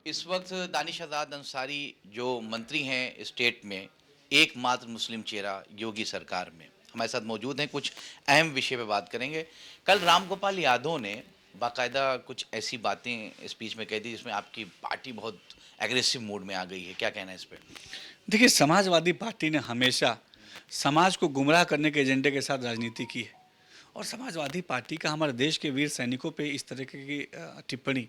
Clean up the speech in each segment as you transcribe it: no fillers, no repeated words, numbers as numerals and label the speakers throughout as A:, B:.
A: इस वक्त दानिश आज़ाद अंसारी जो मंत्री हैं स्टेट में, एकमात्र मुस्लिम चेहरा योगी सरकार में हमारे साथ मौजूद हैं। कुछ अहम विषय पे बात करेंगे। कल राम गोपाल यादव ने बाकायदा कुछ ऐसी बातें स्पीच में कह दी जिसमें आपकी पार्टी बहुत एग्रेसिव मूड में आ गई है। क्या कहना है इस पे?
B: देखिए, समाजवादी पार्टी ने हमेशा समाज को गुमराह करने के एजेंडे के साथ राजनीति की है और समाजवादी पार्टी का हमारे देश के वीर सैनिकों पे इस तरह की टिप्पणी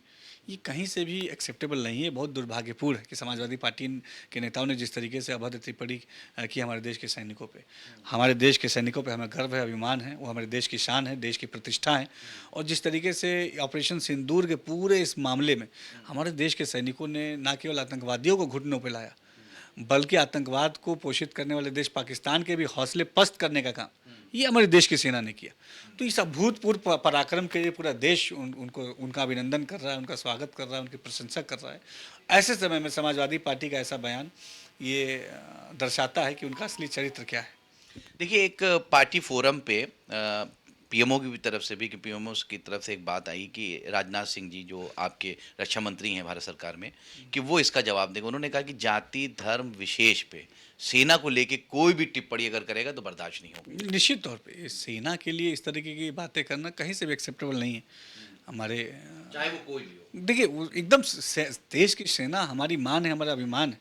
B: ये कहीं से भी एक्सेप्टेबल नहीं है। बहुत दुर्भाग्यपूर्ण है कि समाजवादी पार्टी के नेताओं ने जिस तरीके से अभद्र टिप्पणी की हमारे देश के सैनिकों पे। हमारे देश के सैनिकों पे हमें गर्व है, अभिमान है, वो हमारे देश की शान है, देश की प्रतिष्ठा है। और जिस तरीके से ऑपरेशन सिंदूर के पूरे इस मामले में हमारे देश के सैनिकों ने न केवल आतंकवादियों को घुटनों पर लाया, बल्कि आतंकवाद को पोषित करने वाले देश पाकिस्तान के भी हौसले पस्त करने का काम ये हमारे देश की सेना ने किया। तो इस अभूतपूर्व पराक्रम के लिए पूरा देश उनको उनका अभिनंदन कर रहा है, उनका स्वागत कर रहा है, उनकी प्रशंसा कर रहा है। ऐसे समय में समाजवादी पार्टी का ऐसा बयान ये दर्शाता है कि उनका असली चरित्र क्या है।
A: देखिए, एक पार्टी फोरम पे पीएमओ की तरफ से भी, कि पीएमओ की तरफ से एक बात आई कि राजनाथ सिंह जी जो आपके रक्षा मंत्री हैं भारत सरकार में, कि वो इसका जवाब देंगे। उन्होंने कहा कि जाति धर्म विशेष पे सेना को लेके कोई भी टिप्पणी अगर करेगा तो बर्दाश्त नहीं होगी।
B: निश्चित तौर पे इस सेना के लिए इस तरीके की बातें करना कहीं से भी एक्सेप्टेबल नहीं है। हमारे
A: चाहे वो कोई भी हो।
B: देखिए, एकदम देश की सेना हमारी मान है, हमारा अभिमान है।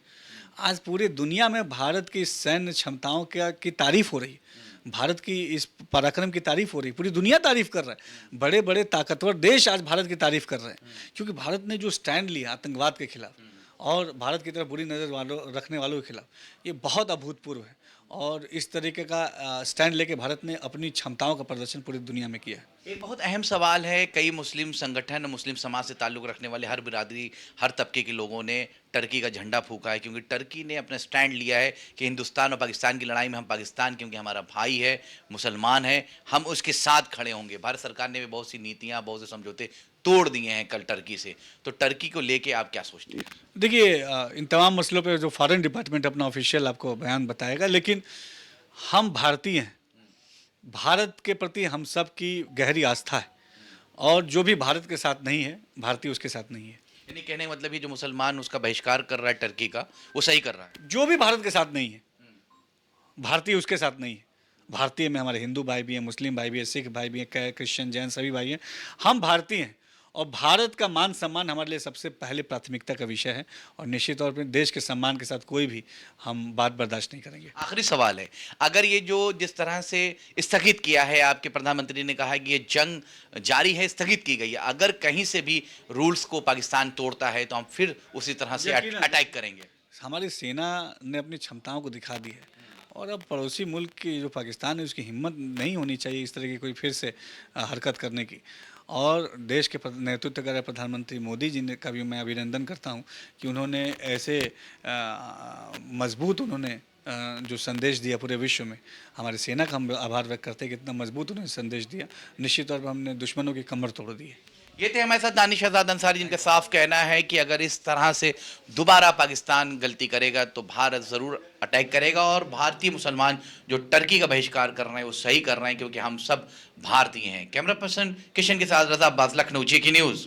B: आज पूरे दुनिया में भारत की सैन्य क्षमताओं की तारीफ हो रही है। भारत की इस पराक्रम की तारीफ हो रही है, पूरी दुनिया तारीफ कर रहा है। बड़े बड़े ताकतवर देश आज भारत की तारीफ कर रहे हैं, क्योंकि भारत ने जो स्टैंड लिया आतंकवाद के खिलाफ और भारत की तरफ बुरी नज़र रखने वालों के खिलाफ, ये बहुत अभूतपूर्व है। और इस तरीके का स्टैंड लेके भारत ने अपनी क्षमताओं का प्रदर्शन पूरी दुनिया में किया है।
A: एक बहुत अहम सवाल है, कई मुस्लिम संगठन, मुस्लिम समाज से ताल्लुक़ रखने वाले हर बिरादरी, हर तबके के लोगों ने टर्की का झंडा फूंका है, क्योंकि टर्की ने अपना स्टैंड लिया है कि हिंदुस्तान और पाकिस्तान की लड़ाई में हम पाकिस्तान, क्योंकि हमारा भाई है, मुसलमान है, हम उसके साथ खड़े होंगे। भारत सरकार ने भी बहुत सी नीतियाँ, बहुत से समझौते तोड़ दिए हैं कल टर्की से। तो टर्की को लेके आप क्या सोचते हैं?
B: देखिए, इन तमाम मसलों पे जो फॉरेन डिपार्टमेंट अपना ऑफिशियल आपको बयान बताएगा, लेकिन हम भारतीय हैं। भारत के प्रति हम सब की गहरी आस्था है और जो भी भारत के साथ नहीं है, भारतीय उसके साथ नहीं है।
A: यानी कहने का मतलब ये जो मुसलमान उसका बहिष्कार कर रहा है टर्की का, वो सही कर रहा है।
B: जो भी भारत के साथ नहीं है, भारतीय उसके साथ नहीं है। भारतीय में हमारे हिंदू भाई भी हैं, मुस्लिम भाई भी हैं, सिख भाई भी हैं, क्रिश्चियन जैन सभी भाई हैं। हम भारतीय हैं और भारत का मान सम्मान हमारे लिए सबसे पहले प्राथमिकता का विषय है। और निश्चित तौर पर देश के सम्मान के साथ कोई भी हम बात बर्दाश्त नहीं करेंगे।
A: आखिरी सवाल है, अगर ये जो जिस तरह से स्थगित किया है, आपके प्रधानमंत्री ने कहा है कि ये जंग जारी है, स्थगित की गई है, अगर कहीं से भी रूल्स को पाकिस्तान तोड़ता है तो हम फिर उसी तरह से अटैक करेंगे।
B: हमारी सेना ने अपनी क्षमताओं को दिखा दी है और अब पड़ोसी मुल्क की जो पाकिस्तान है उसकी हिम्मत नहीं होनी चाहिए इस तरह की कोई फिर से हरकत करने की। और देश के नेतृत्व कर रहे प्रधानमंत्री मोदी जी ने का भी मैं अभिनंदन करता हूं कि उन्होंने ऐसे मजबूत जो संदेश दिया पूरे विश्व में। हमारी सेना का हम आभार व्यक्त करते हैं कि इतना मजबूत उन्होंने संदेश दिया। निश्चित तौर पर हमने दुश्मनों की कमर तोड़ दी है।
A: ये थे हमारे साथ दानिश आज़ाद अंसारी, जिनका साफ कहना है कि अगर इस तरह से दोबारा पाकिस्तान गलती करेगा तो भारत ज़रूर अटैक करेगा, और भारतीय मुसलमान जो टर्की का बहिष्कार कर रहे हैं वो सही कर रहे हैं, क्योंकि हम सब भारतीय हैं। कैमरा पर्सन किशन के साथ रज़ा अब्बास, लखनऊ, जेके न्यूज़।